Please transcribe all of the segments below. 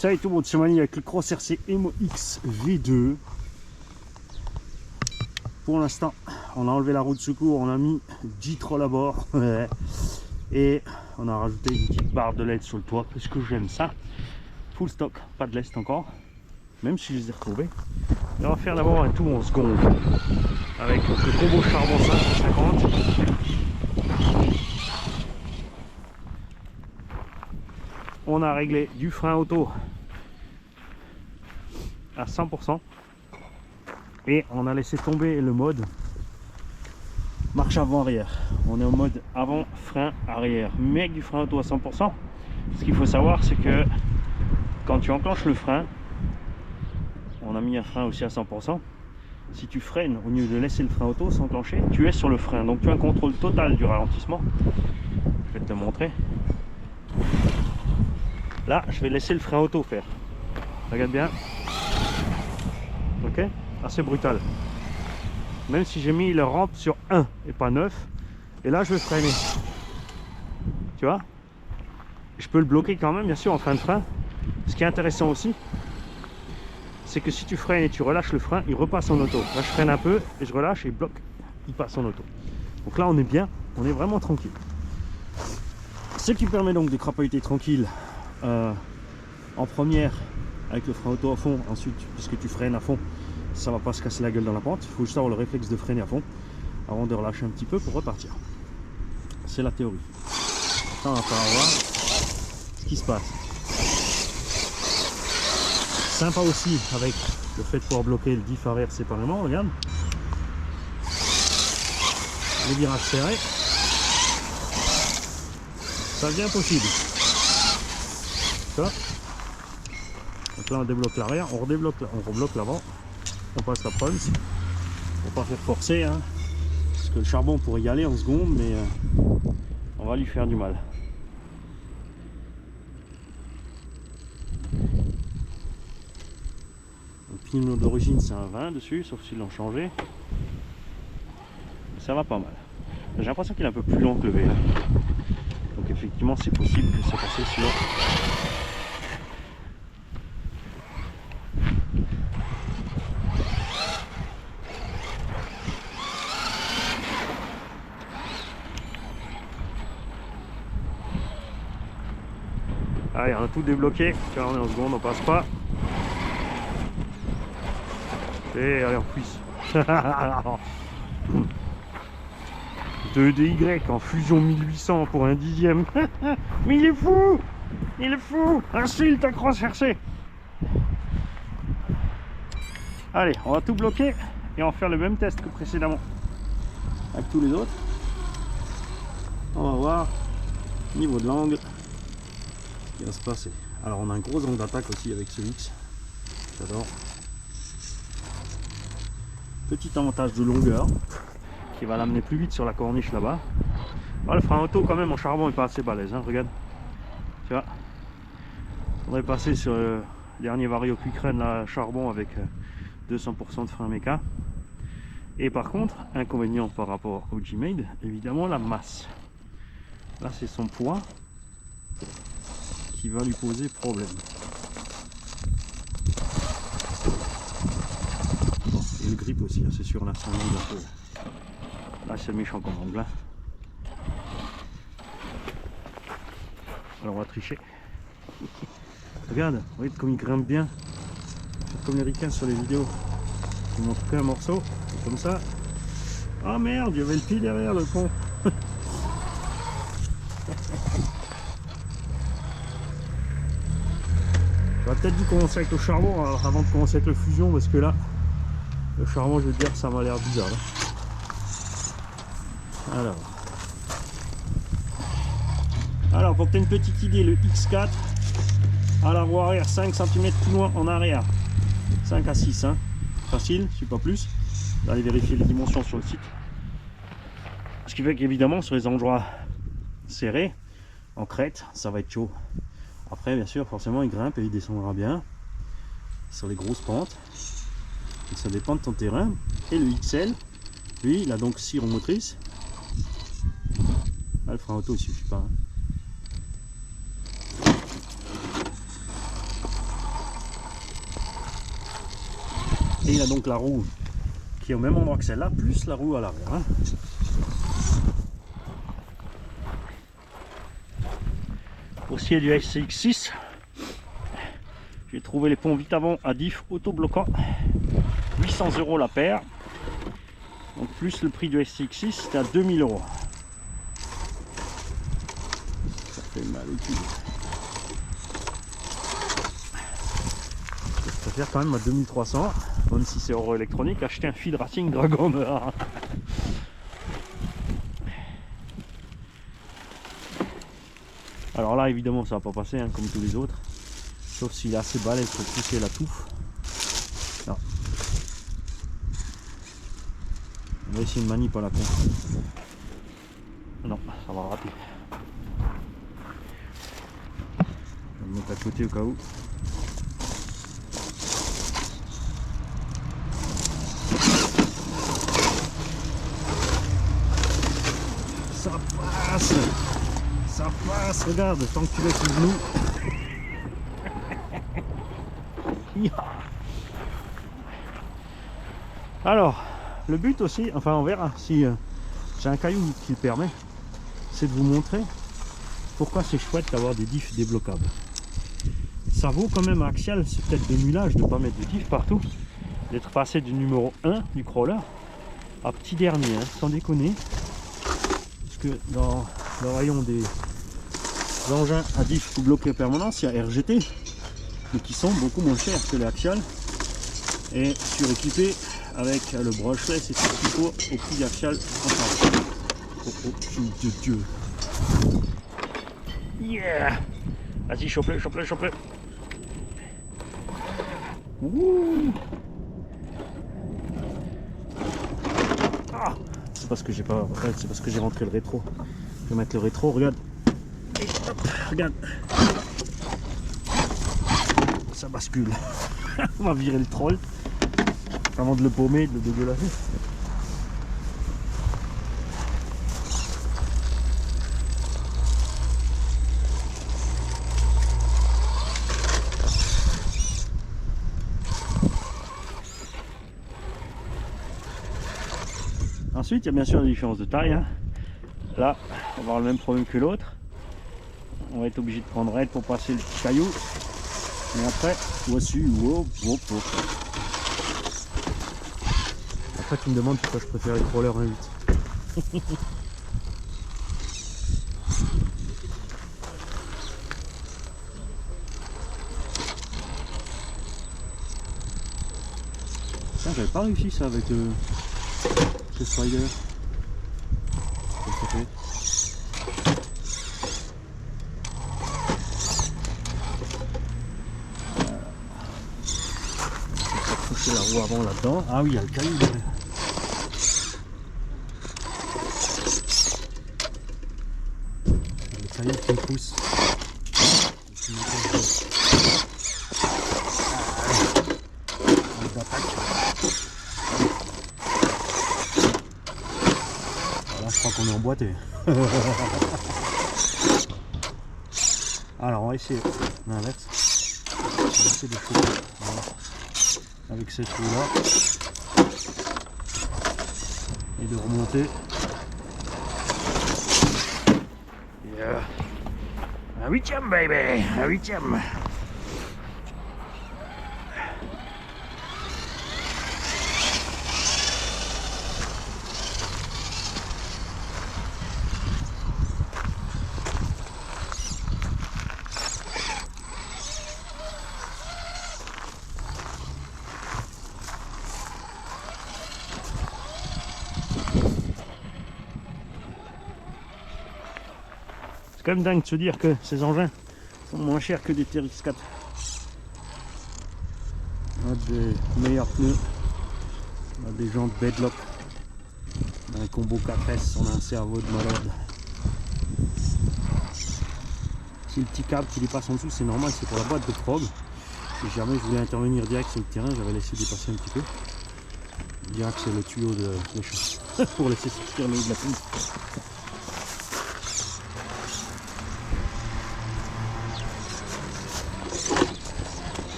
Salut tout le monde, c'est Mani avec le Cross RC Emo X V2. Pour l'instant, on a enlevé la roue de secours, on a mis J-Troll à bord et on a rajouté une petite barre de LED sur le toit parce que j'aime ça. Full stock, pas de lest encore, même si je les ai retrouvés. Et on va faire d'abord un tour en seconde avec le combo charbon 550. On a réglé du frein auto à 100% et on a laissé tomber le mode marche avant arrière. On est au mode avant frein arrière mais avec du frein auto à 100%. Ce qu'il faut savoir, c'est que quand tu enclenches le frein, on a mis un frein aussi à 100%. Si tu freines au lieu de laisser le frein auto s'enclencher, tu es sur le frein, donc tu as un contrôle total du ralentissement. Je vais te le montrer. Là, je vais laisser le frein auto faire. Regarde bien. Ok, assez brutal. Même si j'ai mis la rampe sur 1 et pas 9. Et là, je vais freiner. Tu vois? Je peux le bloquer quand même, bien sûr, en fin de frein. Ce qui est intéressant aussi, c'est que si tu freines et tu relâches le frein, il repasse en auto. Là, je freine un peu et je relâche et il bloque. Il passe en auto. Donc là, on est bien. On est vraiment tranquille. Ce qui permet donc de crapahuter tranquille en première avec le frein auto à fond. Ensuite, puisque tu freines à fond, ça va pas se casser la gueule dans la pente. Il faut juste avoir le réflexe de freiner à fond avant de relâcher un petit peu pour repartir. C'est la théorie. Maintenant, on va pouvoir voir ce qui se passe. Sympa aussi avec le fait de pouvoir bloquer le diff arrière séparément. Regarde, les virages serrés, ça devient possible. Ça. Donc là on débloque l'arrière, on rebloque l'avant, on passe la punch. Faut pas faire forcer, hein, parce que le charbon pourrait y aller en seconde, mais on va lui faire du mal. Le pneu d'origine c'est un 20 dessus, sauf s'ils l'ont changé. Ça va pas mal. J'ai l'impression qu'il est un peu plus long que le V1. Donc effectivement c'est possible que ça passe sur... Allez, on a tout débloqué. Là, on est en seconde, on passe pas. Et allez, on puisse. 2DY en fusion 1800 pour un dixième. Mais il est fou! Il est fou! Insulte à Cross RC! Allez, on va tout bloquer et on va faire le même test que précédemment. Avec tous les autres. On va voir niveau de l'angle ce qui va se passer. Alors on a un gros angle d'attaque aussi avec ce X. J'adore. Petit avantage de longueur qui va l'amener plus vite sur la corniche là-bas. Le frein auto quand même en charbon est pas assez balèze, hein, regarde. Tu vois, on est passé sur le dernier Vario Quick-Run là, charbon avec 200% de frein méca. Et par contre, inconvénient par rapport au G-Made, évidemment la masse. Là c'est son poids qui va lui poser problème. Et le grip aussi, c'est sûr, là c'est un angle un peu. Là c'est méchant comme angle. Alors on va tricher. Regarde, regarde comme il grimpe bien. Comme les ricains sur les vidéos. Ils montrent qu'un morceau, comme ça. Ah merde, il y avait le pied derrière le pont. J'aurais peut-être dû commencer avec le charbon avant de commencer avec le fusion, parce que là, le charbon, je veux dire, ça m'a l'air bizarre. Là. Alors, pour que tu aies une petite idée, le X4 à la roue arrière 5 cm plus loin en arrière, 5 à 6, hein. Facile, c'est pas plus. D'aller vérifier les dimensions sur le site. Ce qui fait qu'évidemment, sur les endroits serrés, en crête, ça va être chaud. Après, bien sûr, forcément, il grimpe et il descendra bien sur les grosses pentes. Donc, ça dépend de ton terrain. Et le XL, lui, il a donc 6 roues motrices. Là, le frein auto, il suffit pas. Hein. Et il a donc la roue qui est au même endroit que celle-là, plus la roue à l'arrière. Hein. Pour ce qui est du SCX6, j'ai trouvé les pompes Vitavon à diff autobloquant, 800 € la paire. Donc plus le prix du SCX6, c'était à 2000 €. Ça fait mal au cul. Je préfère quand même à 2300, même si c'est euro électronique, acheter un fil Racing Dragon. Alors là évidemment ça va pas passer hein, comme tous les autres, sauf s'il est assez balèze pour pousser la touffe. Non. On va essayer une manip à la con. Non, ça va rater. Je vais le mettre à côté au cas où. Ça passe! Ça passe, regarde, tant que tu laisses le genou. Alors, le but aussi, enfin on verra si j'ai un caillou qui le permet, c'est de vous montrer pourquoi c'est chouette d'avoir des diffs débloquables. Ça vaut quand même à Axial, c'est peut-être de mulage de ne pas mettre de diff partout, d'être passé du numéro 1 du crawler à petit dernier, hein, sans déconner. Parce que dans le rayon des engins à diff ou bloqués en permanence, il y a RGT, mais qui sont beaucoup moins chers que les Axial et suréquipés avec le brushless et tout ce qu'il faut au prix Axial. Enfin, oh de Dieu! Yeah! Vas-y, chope-le, chope-le, chope-le! Ouh! Ah! C'est parce que j'ai pas. C'est parce que j'ai rentré le rétro. Je vais mettre le rétro, regarde. Et hop, regarde. Ça bascule. On va virer le troll avant de le paumer, de le dégueulasser. Ensuite, il y a bien sûr des différences de taille. Hein. Là, on va avoir le même problème que l'autre. On va être obligé de prendre raide pour passer le petit caillou. Et après, voici, hop, hop, hop. Après, tu me demandes pourquoi je préfère les crawlers 1.8. Tiens, j'avais pas réussi ça avec le Spider. Qu'est-ce que ça fait? Toucher la roue avant là-dedans. Ah oui, il y a le caillou derrière. Le caillou qui me pousse. Là, je crois qu'on est emboîté. Alors, on va essayer l'inverse. On va essayer de choper. Voilà. Avec cette roue là et de remonter. Yeah. Un 8e baby, un 8e. C'est quand même dingue de se dire que ces engins sont moins chers que des TRX4. On a des meilleurs pneus, on a des jantes Bedlock, on a un combo 4S, on a un cerveau de malade. Si le petit câble qui dépasse en dessous, c'est normal, c'est pour la boîte de prog. Si jamais je voulais intervenir direct sur le terrain, j'avais laissé dépasser un petit peu. Je dirais que c'est le tuyau de chat pour laisser sortir l'eau de la pompe.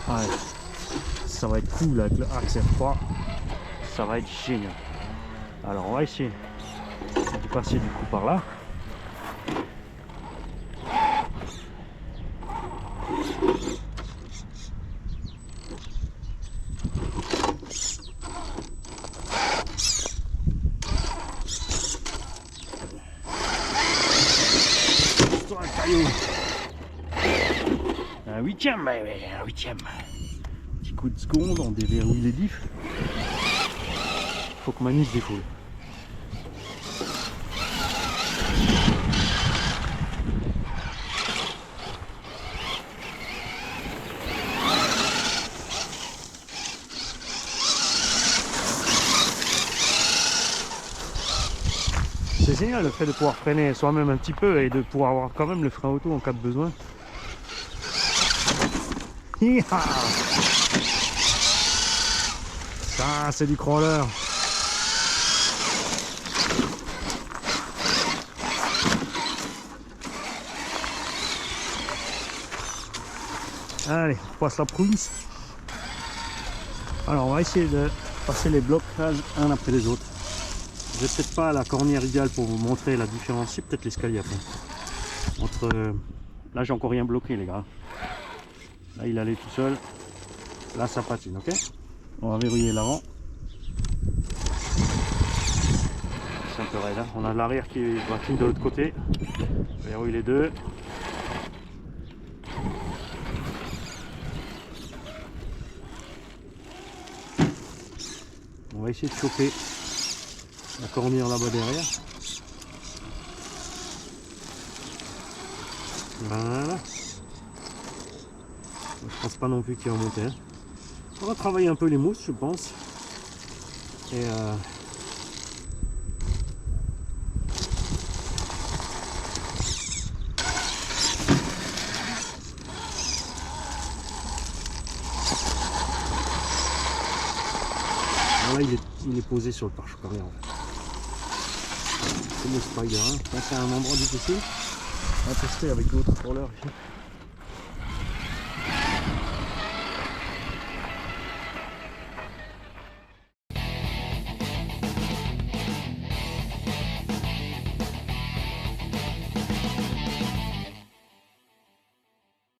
Ouais. Ça va être cool avec le Axe R3. Ça va être génial. Alors on va essayer de passer du coup par là. Un caillou. Un huitième, un huitième. Petit coup de seconde, on déverrouille les diffs. Faut que Manu se défoule. C'est génial le fait de pouvoir freiner soi-même un petit peu et de pouvoir avoir quand même le frein auto en cas de besoin. Ça c'est du crawler. Allez, on passe la prousse. Alors on va essayer de passer les blocages un après les autres. J'ai peut-être pas la cornière idéale pour vous montrer la différence, c'est peut-être l'escalier après. Entre là j'ai encore rien bloqué les gars. Là il allait tout seul. Là ça patine, ok. On va verrouiller l'avant. C'est un peu raide, hein. On a l'arrière qui patine de l'autre côté. On verrouille les deux. On va essayer de choper la cornière là-bas derrière. Voilà. Je pense pas non plus qu'il va monter. Hein. On va travailler un peu les mousses, je pense. Et là il est posé sur le pare-choc arrière. En fait. C'est le Spider, hein. C'est un endroit difficile. On va tester avec d'autres rollers ici.